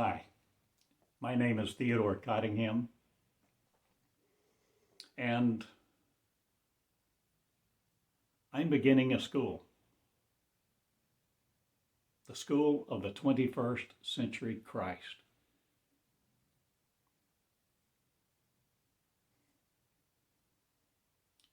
Hi, my name is Theodore Cottingham, and I'm beginning a school, the school of the 21st century Christ.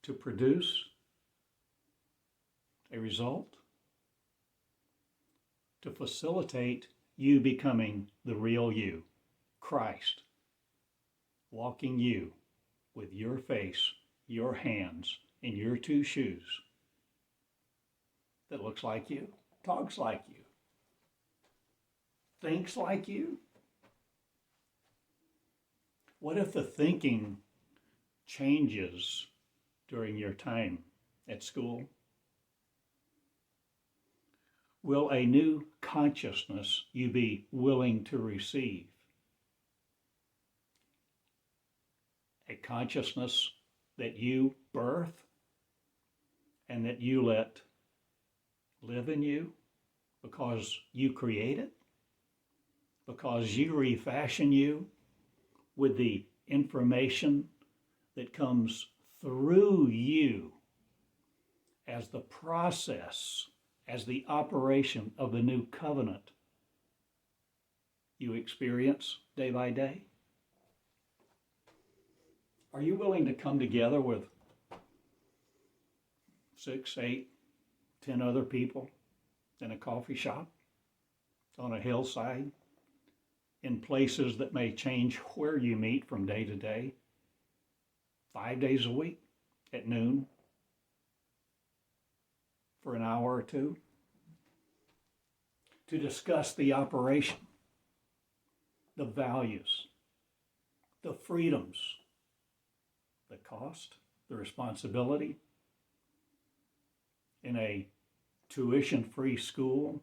To produce a result, to facilitate you becoming the real you, Christ, walking you with your face, your hands, and your two shoes that looks like you, talks like you, thinks like you. What if the thinking changes during your time at school? Will a new consciousness you be willing to receive? A consciousness that you birth and that you let live in you because you create it, because you refashion you with the information that comes through you as the process, as the operation of the new covenant you experience day by day? Are you willing to come together with 6, 8, 10 other people in a coffee shop, on a hillside, in places that may change where you meet from day to day, 5 days a week at noon, for an hour or two, to discuss the operation, the values, the freedoms, the cost, the responsibility in a tuition-free school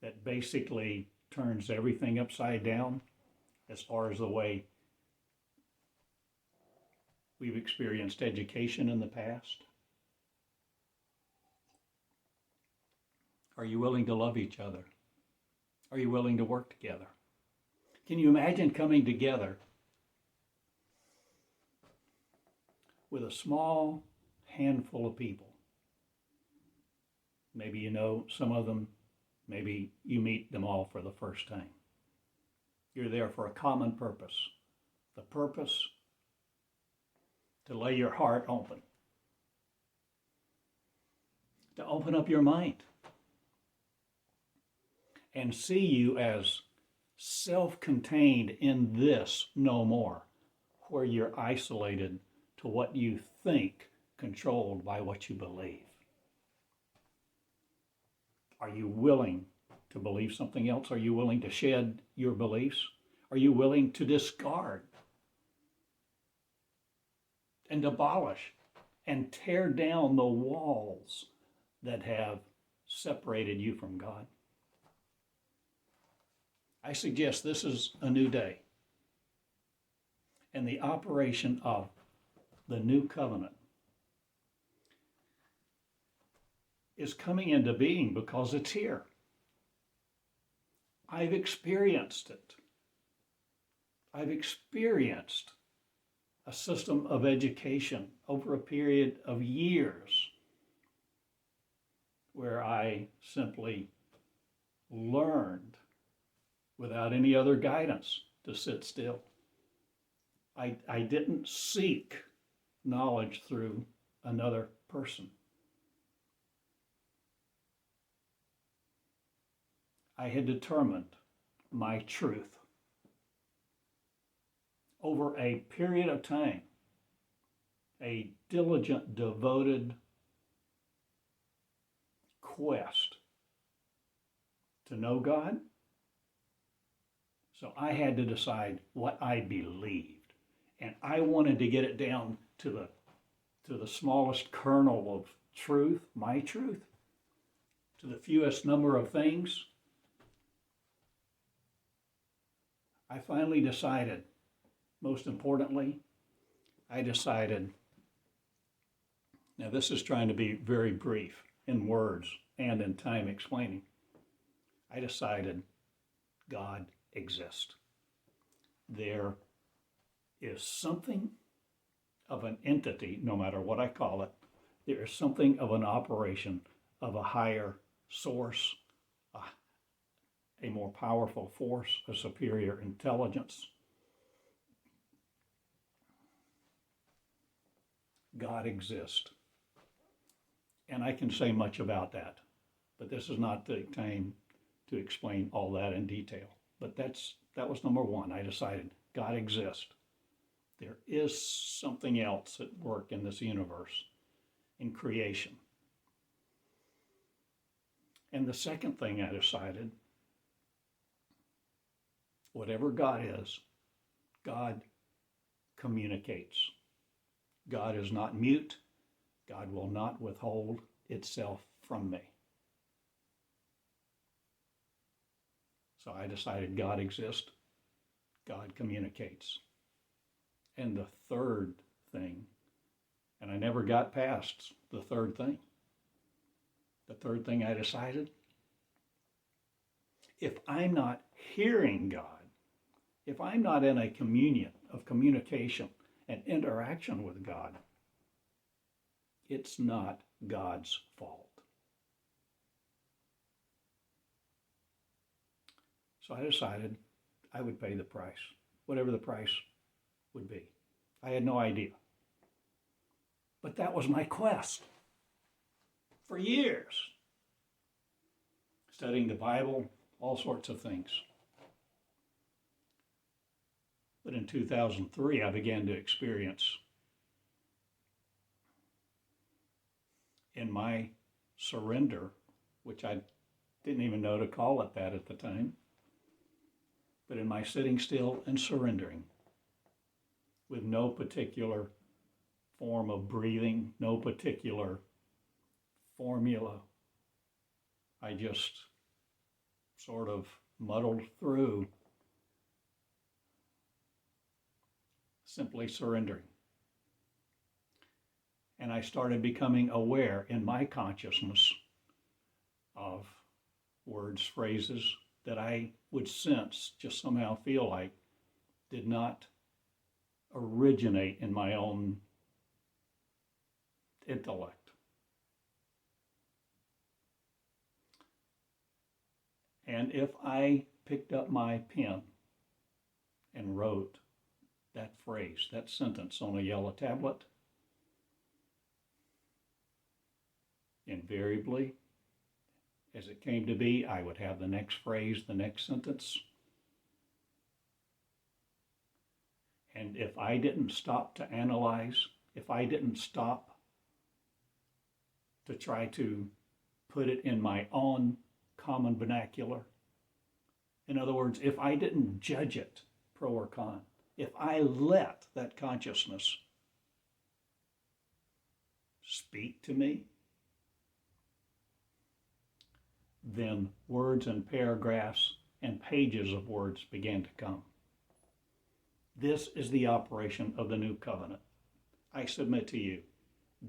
that basically turns everything upside down as far as the way we've experienced education in the past? Are you willing to love each other? Are you willing to work together? Can you imagine coming together with a small handful of people? Maybe you know some of them, maybe you meet them all for the first time. You're there for a common purpose. The purpose to lay your heart open, to open up your mind, and see you as self-contained in this no more, where you're isolated to what you think, controlled by what you believe. Are you willing to believe something else? Are you willing to shed your beliefs? Are you willing to discard and abolish and tear down the walls that have separated you from God? I suggest this is a new day, and the operation of the new covenant is coming into being because it's here. I've experienced it. I've experienced a system of education over a period of years where I simply learned without any other guidance to sit still. I didn't seek knowledge through another person. I had determined my truth over a period of time, a diligent, devoted quest to know God. So I had to decide what I believed, and I wanted to get it down to the smallest kernel of truth, my truth, to the fewest number of things. I finally decided, most importantly, I decided, now this is trying to be very brief in words and in time explaining, I decided God exist. There is something of an entity, no matter what I call it, there is something of an operation of a higher source, a more powerful force, a superior intelligence. God exists. And I can say much about that, but this is not the time to explain all that in detail. But that was number one. I decided God exists. There is something else at work in this universe, in creation. And the second thing I decided, whatever God is, God communicates. God is not mute. God will not withhold itself from me. So I decided God exists. God communicates. And the third thing, and I never got past the third thing. The third thing I decided, if I'm not hearing God, if I'm not in a communion of communication and interaction with God, it's not God's fault. So I decided I would pay the price, whatever the price would be. I had no idea. But that was my quest for years. Studying the Bible, all sorts of things. But in 2003, I began to experience in my surrender, which I didn't even know to call it that at the time, but in my sitting still and surrendering with no particular form of breathing, no particular formula, I just sort of muddled through, simply surrendering. And I started becoming aware in my consciousness of words, phrases that I would sense, just somehow feel like, did not originate in my own intellect. And if I picked up my pen and wrote that phrase, that sentence on a yellow tablet, invariably, as it came to be, I would have the next phrase, the next sentence. And if I didn't stop to analyze, if I didn't stop to try to put it in my own common vernacular, in other words, if I didn't judge it, pro or con, if I let that consciousness speak to me, then words and paragraphs and pages of words began to come. This is the operation of the new covenant. I submit to you,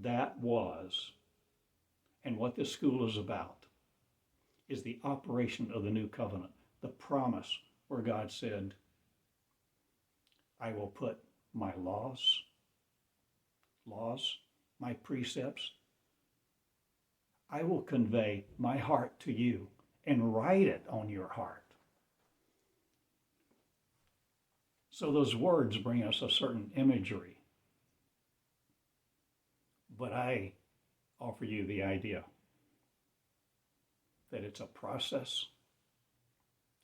that was, and what this school is about, is the operation of the new covenant, the promise where God said, I will put my laws, my precepts, I will convey my heart to you and write it on your heart. So those words bring us a certain imagery. But I offer you the idea that it's a process,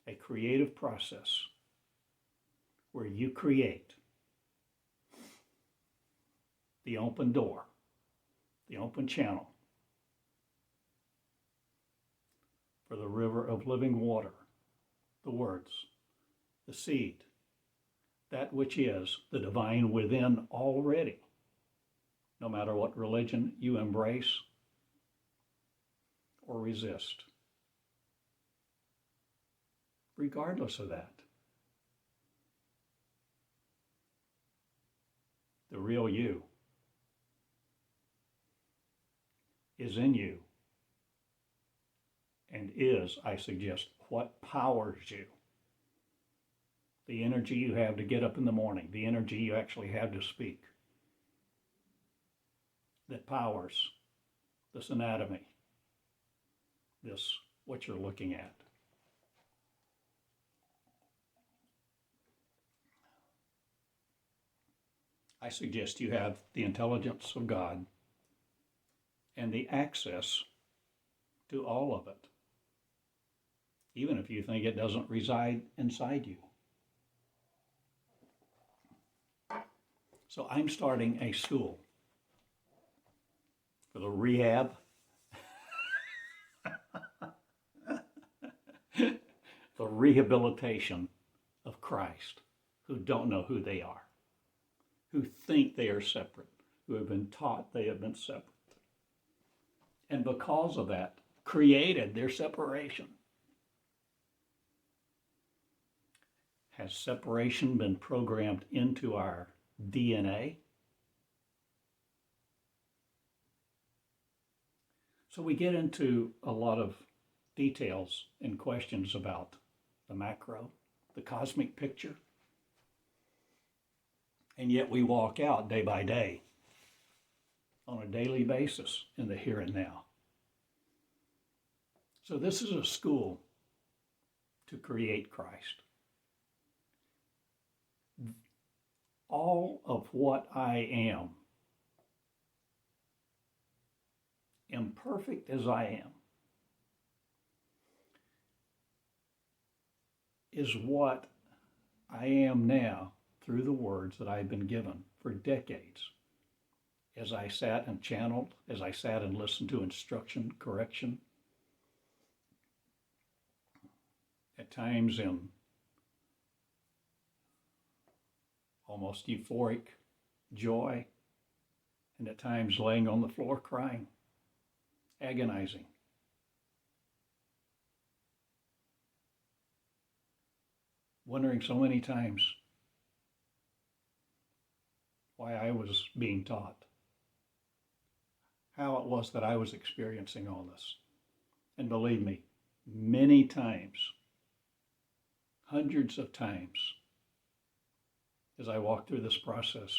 a creative process, where you create the open door, the open channel for the river of living water, the words, the seed, that which is the divine within already, no matter what religion you embrace or resist. Regardless of that, the real you is in you and is, I suggest, what powers you the energy you have to get up in the morning, the energy you actually have to speak, that powers this anatomy, this what you're looking at. I suggest you have the intelligence of God and the access to all of it, even if you think it doesn't reside inside you. So I'm starting a school for the rehab, the rehabilitation of Christ who don't know who they are, who think they are separate, who have been taught they have been separate. And because of that, created their separation. Has separation been programmed into our DNA? So we get into a lot of details and questions about the macro, the cosmic picture, and yet we walk out day by day on a daily basis in the here and now. So this is a school to create Christ. All of what I am, imperfect as I am, is what I am now through the words that I've been given for decades. As I sat and channeled, as I sat and listened to instruction, correction, at times in almost euphoric joy, and at times laying on the floor crying, agonizing. Wondering so many times why I was being taught, how it was that I was experiencing all this. And believe me, many times, hundreds of times, as I walked through this process,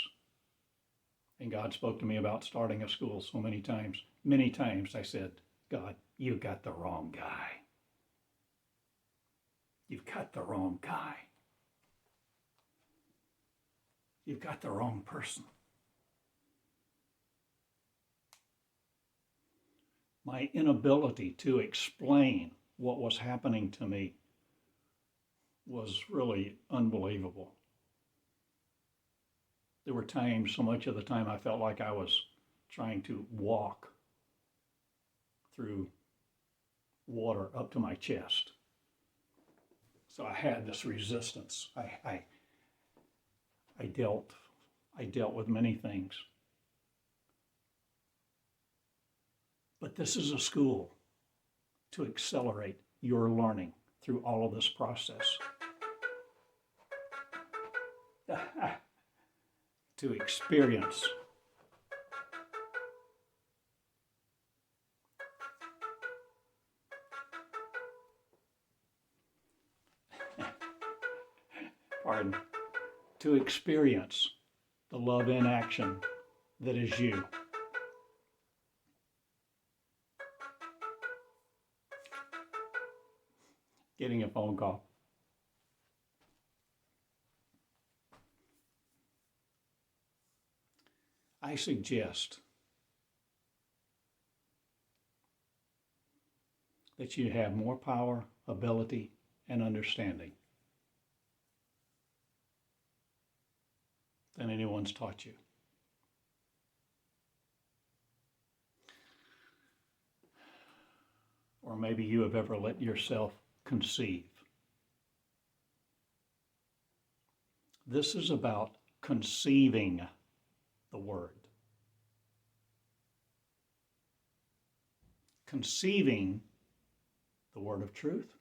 and God spoke to me about starting a school so many times I said, God, you got the wrong guy. You've got the wrong guy. You've got the wrong person. My inability to explain what was happening to me was really unbelievable. There were times, so much of the time, I felt like I was trying to walk through water up to my chest. So I had this resistance. I dealt with many things. But this is a school to accelerate your learning through all of this process. To experience to experience the love in action that is you. Getting a phone call. I suggest that you have more power, ability, and understanding than anyone's taught you. Or maybe you have ever let yourself conceive. This is about conceiving the Word. Conceiving the Word of truth.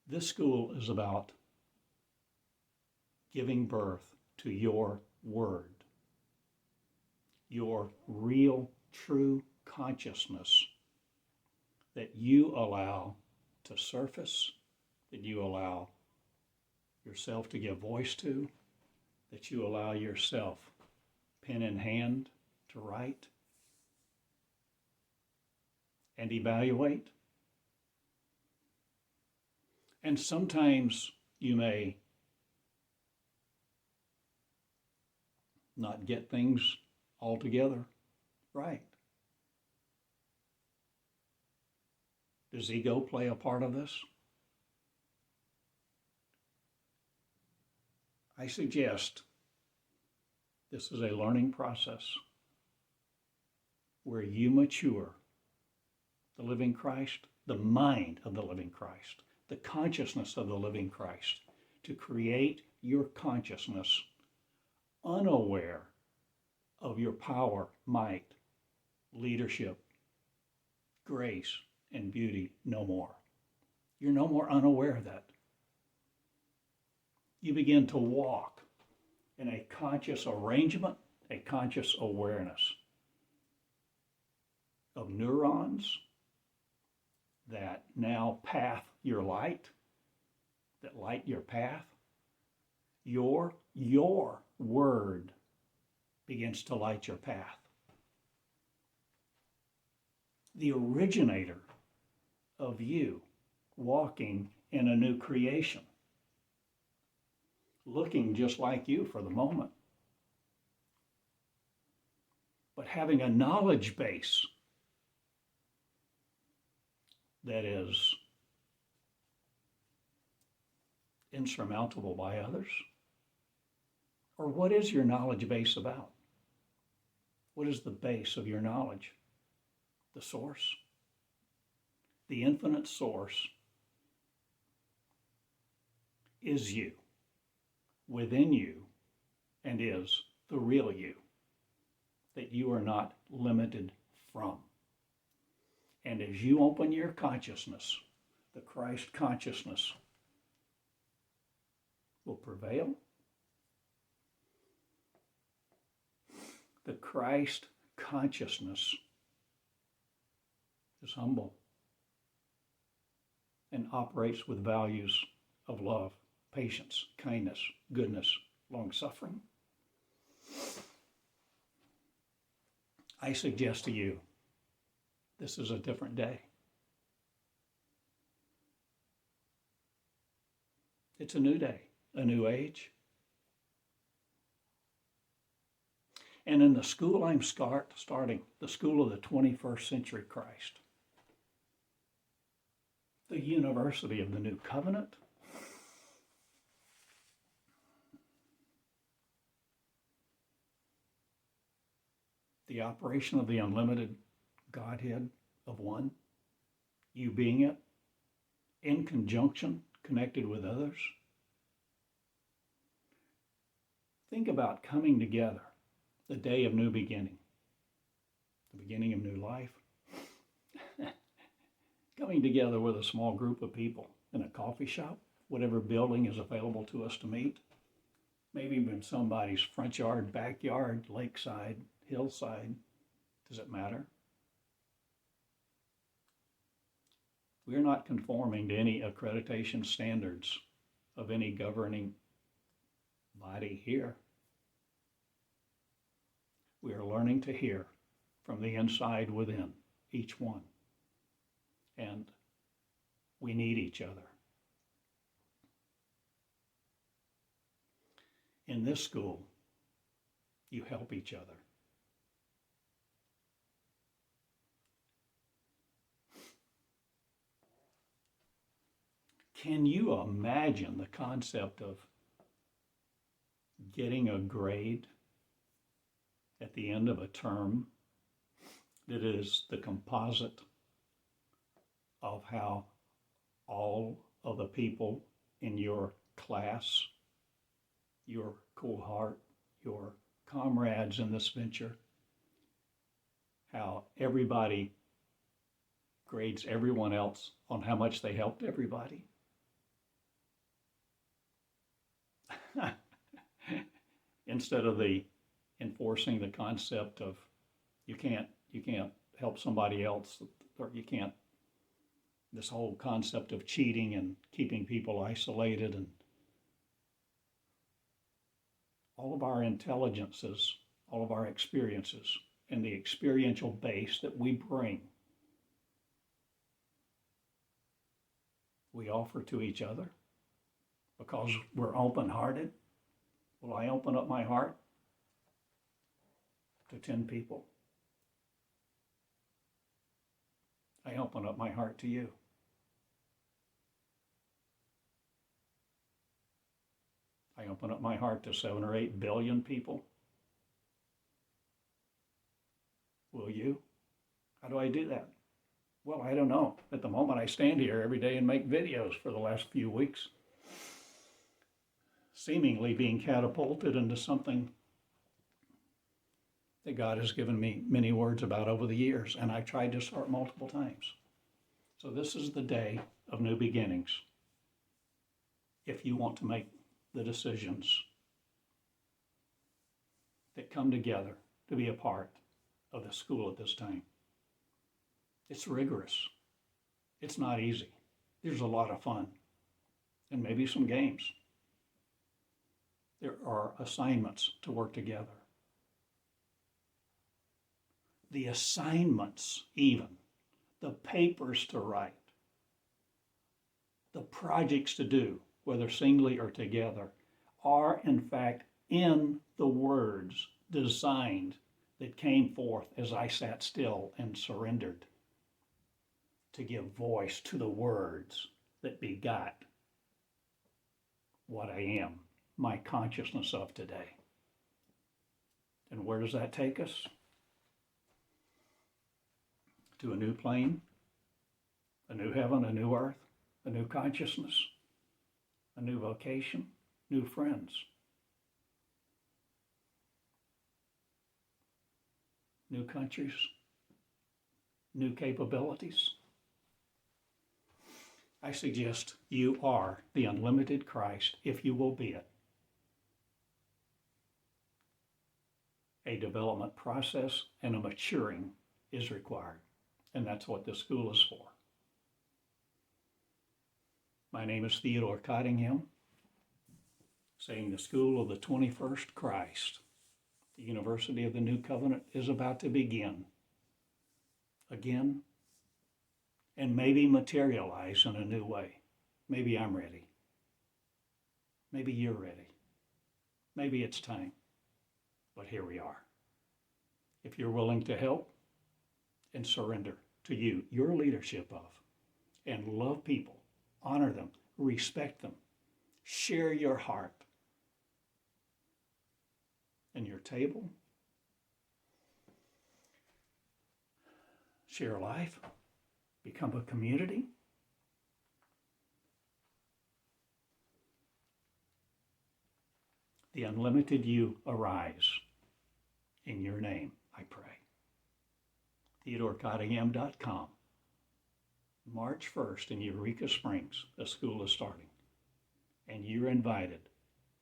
This school is about giving birth to your Word, your real, true consciousness that you allow to surface, that you allow yourself to give voice to, that you allow yourself, pen in hand, to write and evaluate. And sometimes you may not get things altogether right. Does ego play a part of this? I suggest this is a learning process where you mature the living Christ, the mind of the living Christ, the consciousness of the living Christ, to create your consciousness unaware of your power, might, leadership, grace, and beauty no more. You're no more unaware of that. You begin to walk in a conscious arrangement, a conscious awareness of neurons that now path your light, that light your path. Your word begins to light your path. The originator of you walking in a new creation, looking just like you for the moment, but having a knowledge base that is insurmountable by others? Or what is your knowledge base about? What is the base of your knowledge? The source? The infinite source is you, within you, and is the real you, that you are not limited from. And as you open your consciousness, the Christ consciousness will prevail. The Christ consciousness is humble and operates with values of love, patience, kindness, goodness, long-suffering. I suggest to you, this is a different day. It's a new day, a new age. And in the school I'm starting, the school of the 21st century Christ, the university of the new covenant, the operation of the unlimited Godhead of one, you being it, in conjunction, connected with others. Think about coming together, the day of new beginning, the beginning of new life, coming together with a small group of people in a coffee shop, whatever building is available to us to meet, maybe even somebody's front yard, backyard, lakeside, hillside. Does it matter? We're not conforming to any accreditation standards of any governing body here. We are learning to hear from the inside within, each one. And we need each other. In this school, you help each other. Can you imagine the concept of getting a grade at the end of a term that is the composite of how all of the people in your class, your cohort, your comrades in this venture, how everybody grades everyone else on how much they helped everybody? Instead of the enforcing the concept of you can't help somebody else, or you can't, this whole concept of cheating and keeping people isolated and all of our intelligences, all of our experiences, and the experiential base that we bring, we offer to each other because we're open-hearted. Will I open up my heart to 10 people? I open up my heart to you. I open up my heart to 7 or 8 billion people. Will you? How do I do that? Well, I don't know. At the moment, I stand here every day and make videos for the last few weeks, seemingly being catapulted into something that God has given me many words about over the years, and I tried to start multiple times. So this is the day of new beginnings. If you want to make the decisions that come together to be a part of the school at this time. It's rigorous. It's not easy. There's a lot of fun and maybe some games. There are assignments to work together. The assignments, even, the papers to write, the projects to do, whether singly or together, are in fact in the words designed that came forth as I sat still and surrendered to give voice to the words that begot what I am, my consciousness of today. And where does that take us? To a new plane, a new heaven, a new earth, a new consciousness, a new vocation, new friends. New countries, new capabilities. I suggest you are the unlimited Christ if you will be it. A development process and a maturing is required, and that's what this school is for. My name is Theodore Cottingham, saying the School of the 21st Christ. The University of the New Covenant is about to begin again and maybe materialize in a new way. Maybe I'm ready. Maybe you're ready. Maybe it's time. But here we are. If you're willing to help and surrender to you, your leadership of, and love people, honor them, respect them, share your heart and your table, share life, become a community, the unlimited you arise. In your name, I pray. TheodoreCottingham.com. March 1st in Eureka Springs, the school is starting, and you're invited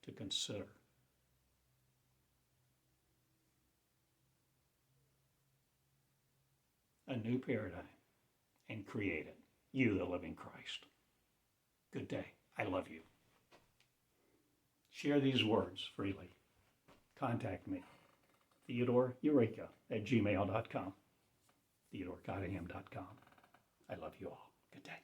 to consider a new paradigm and create it. You, the living Christ. Good day. I love you. Share these words freely. Contact me. TheodoreEureka@gmail.com. TheodoreCottingham.com. I love you all. Good day.